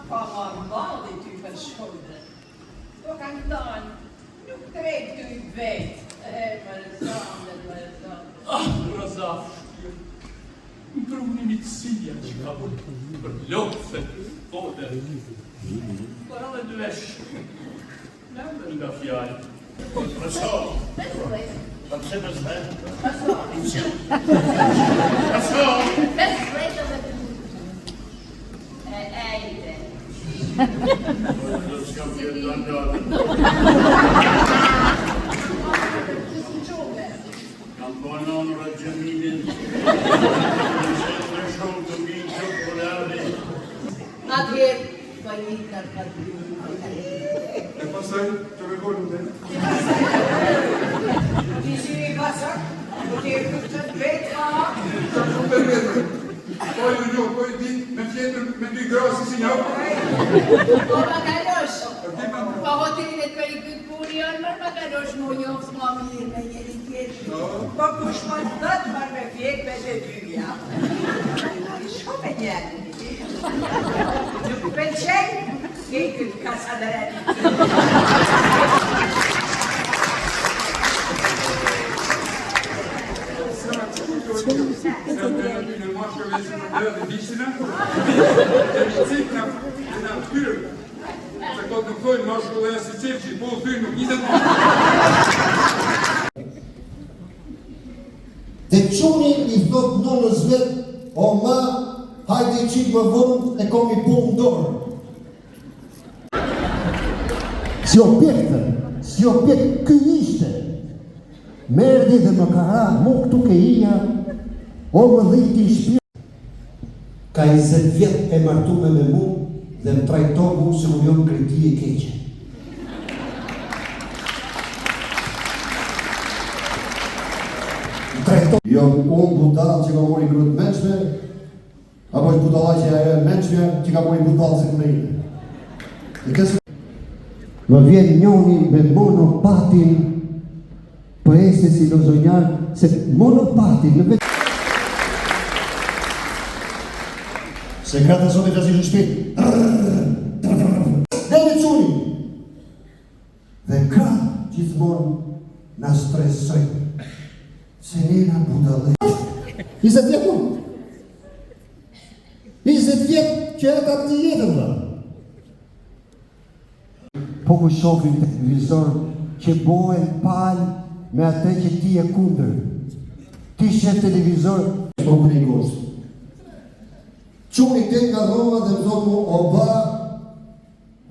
ka marrë balli ty për shkodrën. Do kanë thënë, nuk treg ty vetë. Razaf, më përuni një të sija që ka për lopë, fote. Por edhe duesh, në më nga fjallë. Razaf, të pse me zme? Razaf, best rejtë dhe të ejde. Në s'kam vjetë të anjatë. Kam banon Rajaminin, në shumë të minë që përërdi. Atëherë, bëjit në këtë E pasaj, të regolën dhe? Ti si i pasak, do t'i e këtë të vetë, Sa shumë për vetë. Poj në një, poj dit, me fjetër, me dy grasi si një. Po Makalosh, po hotelin e të për i këtë puni janë mërë Makalosh më njofë s'ma mirë me njeri tjetë. po kush më të dhëtë marrë me vjetë me dhe dyja. Shko me njerë. Nuk pëlqej, ke i këtë kasa dhe redi. Në mashkëve që në bërë dhe vishina, e një cikë në tyrë. Se këtë në thojnë mashkëve e si qepqi, po tyrë nuk njëzët më. Dhe quni i thot nonës vetë, o ma, hajde i qitë më vënd e kom i punë dorë. Si objekt ky ishte, merdi dhe më kara, mu këtu ke ija, o më dhiti i shpirë. Ka 20 vjetë e martume me mu dhe më trajto mu se mu jonë kreti e keqe. Jo, unë budal që ka mori grëtë menqme, apo është budala që e menqme që ka mori budal se këne ime. Më vjen njoni me monopatin, për ese si lozonjar, se monopatin në vetë. Se kratë të sotit asë i shpit. Dhe me quni. Dhe kratë gjithmonë në stresojnë. Se njëna budale. 20 vjetë mu. 20 vjetë që e ka të jetën dhe. Po ku shofim të televizor që bojën palë me atë që ti e kundër. Ti shef televizor, po për një gostë. Quni të nga dhoma dhe më thotë mu, o ba,